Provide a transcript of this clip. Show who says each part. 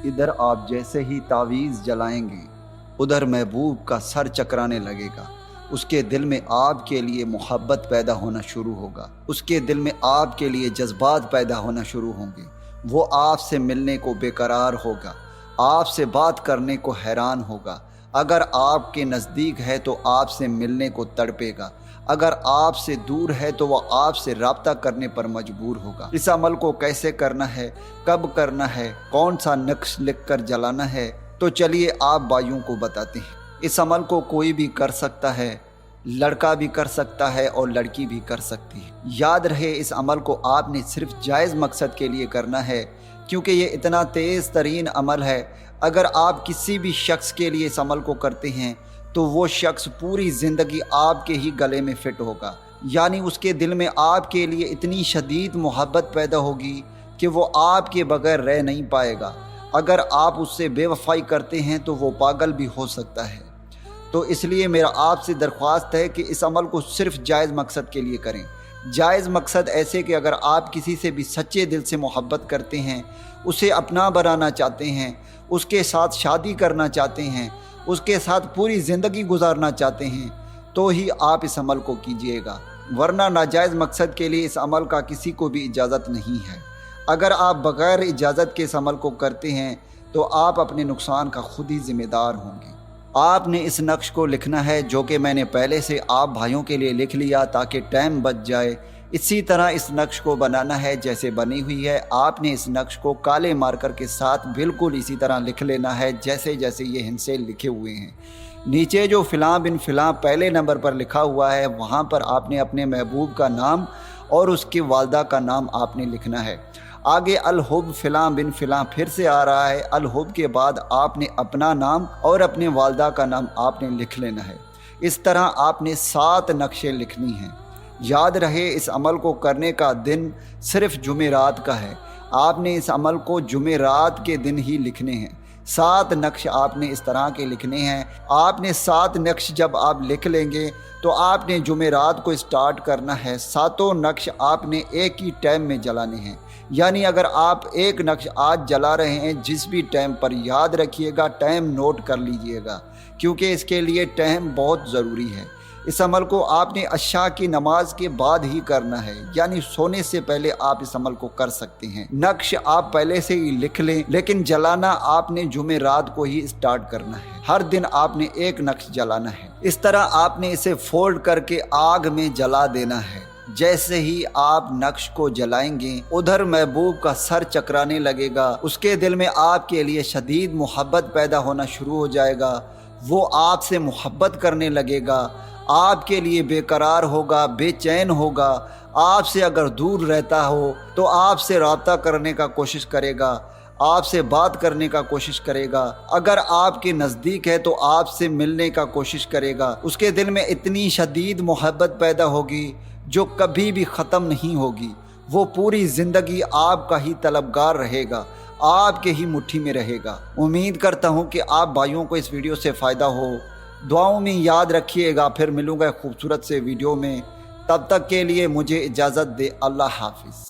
Speaker 1: ادھر آپ جیسے ہی تعویذ جلائیں گے ادھر محبوب کا سر چکرانے لگے گا۔ اس کے دل میں آپ کے لیے محبت پیدا ہونا شروع ہوگا، اس کے دل میں آپ کے لیے جذبات پیدا ہونا شروع ہوں گے۔ وہ آپ سے ملنے کو بے قرار ہوگا، آپ سے بات کرنے کو حیران ہوگا۔ اگر آپ کے نزدیک ہے تو آپ سے ملنے کو تڑپے گا، اگر آپ سے دور ہے تو وہ آپ سے رابطہ کرنے پر مجبور ہوگا۔ اس عمل کو کیسے کرنا ہے، کب کرنا ہے، کون سا نقش لکھ کر جلانا ہے، تو چلیے آپ بھائیوں کو بتاتے ہیں۔ اس عمل کو کوئی بھی کر سکتا ہے، لڑکا بھی کر سکتا ہے اور لڑکی بھی کر سکتی ہے۔ یاد رہے اس عمل کو آپ نے صرف جائز مقصد کے لیے کرنا ہے، کیونکہ یہ اتنا تیز ترین عمل ہے۔ اگر آپ کسی بھی شخص کے لیے اس عمل کو کرتے ہیں تو وہ شخص پوری زندگی آپ کے ہی گلے میں فٹ ہوگا، یعنی اس کے دل میں آپ کے لیے اتنی شدید محبت پیدا ہوگی کہ وہ آپ کے بغیر رہ نہیں پائے گا۔ اگر آپ اس سے بے وفائی کرتے ہیں تو وہ پاگل بھی ہو سکتا ہے۔ تو اس لیے میرا آپ سے درخواست ہے کہ اس عمل کو صرف جائز مقصد کے لیے کریں۔ جائز مقصد ایسے کہ اگر آپ کسی سے بھی سچے دل سے محبت کرتے ہیں، اسے اپنا بنانا چاہتے ہیں، اس کے ساتھ شادی کرنا چاہتے ہیں، اس کے ساتھ پوری زندگی گزارنا چاہتے ہیں، تو ہی آپ اس عمل کو کیجئے گا، ورنہ ناجائز مقصد کے لیے اس عمل کا کسی کو بھی اجازت نہیں ہے۔ اگر آپ بغیر اجازت کے اس عمل کو کرتے ہیں تو آپ اپنے نقصان کا خود ہی ذمہ دار ہوں گے۔ آپ نے اس نقش کو لکھنا ہے، جو کہ میں نے پہلے سے آپ بھائیوں کے لیے لکھ لیا تاکہ ٹائم بچ جائے۔ اسی طرح اس نقش کو بنانا ہے جیسے بنی ہوئی ہے۔ آپ نے اس نقش کو کالے مارکر کے ساتھ بالکل اسی طرح لکھ لینا ہے جیسے یہ ہندسے لکھے ہوئے ہیں۔ نیچے جو فلاں بن فلاں پہلے نمبر پر لکھا ہوا ہے وہاں پر آپ نے اپنے محبوب کا نام اور اس کی والدہ کا نام آپ نے لکھنا ہے۔ آگے الحب فلاں بن فلاں پھر سے آ رہا ہے، الحب کے بعد آپ نے اپنا نام اور اپنے والدہ کا نام آپ نے لکھ لینا ہے۔ اس طرح آپ نے 7 نقشیں لکھنی ہیں۔ یاد رہے اس عمل کو کرنے کا دن صرف جمعرات کا ہے۔ آپ نے اس عمل کو جمعرات کے دن ہی لکھنے ہیں۔ 7 نقش آپ نے اس طرح کے لکھنے ہیں۔ آپ نے 7 نقش جب آپ لکھ لیں گے تو آپ نے جمعرات کو اسٹارٹ کرنا ہے۔ 7 نقش آپ نے ایک ہی ٹائم میں جلانے ہیں، یعنی اگر آپ ایک نقش آج جلا رہے ہیں جس بھی ٹائم پر، یاد رکھیے گا ٹائم نوٹ کر لیجئے گا، کیونکہ اس کے لیے ٹائم بہت ضروری ہے۔ اس عمل کو آپ نے عشاء کی نماز کے بعد ہی کرنا ہے، یعنی سونے سے پہلے آپ اس عمل کو کر سکتے ہیں۔ نقش آپ پہلے سے ہی لکھ لیں، لیکن جلانا آپ نے جمعرات کو ہی اسٹارٹ کرنا ہے۔ ہر دن آپ نے ایک نقش جلانا ہے۔ اس طرح آپ نے اسے فولڈ کر کے آگ میں جلا دینا ہے۔ جیسے ہی آپ نقش کو جلائیں گے ادھر محبوب کا سر چکرانے لگے گا، اس کے دل میں آپ کے لیے شدید محبت پیدا ہونا شروع ہو جائے گا۔ وہ آپ سے محبت کرنے لگے گا، آپ کے لیے بے قرار ہوگا، بے چین ہوگا۔ آپ سے اگر دور رہتا ہو تو آپ سے رابطہ کرنے کا کوشش کرے گا، آپ سے بات کرنے کا کوشش کرے گا۔ اگر آپ کے نزدیک ہے تو آپ سے ملنے کا کوشش کرے گا۔ اس کے دل میں اتنی شدید محبت پیدا ہوگی جو کبھی بھی ختم نہیں ہوگی۔ وہ پوری زندگی آپ کا ہی طلبگار رہے گا، آپ کے ہی مٹھی میں رہے گا۔ امید کرتا ہوں کہ آپ بھائیوں کو اس ویڈیو سے فائدہ ہو۔ دعاؤں میں یاد رکھیے گا، پھر ملوں گا خوبصورت سے ویڈیو میں۔ تب تک کے لیے مجھے اجازت دے، اللہ حافظ۔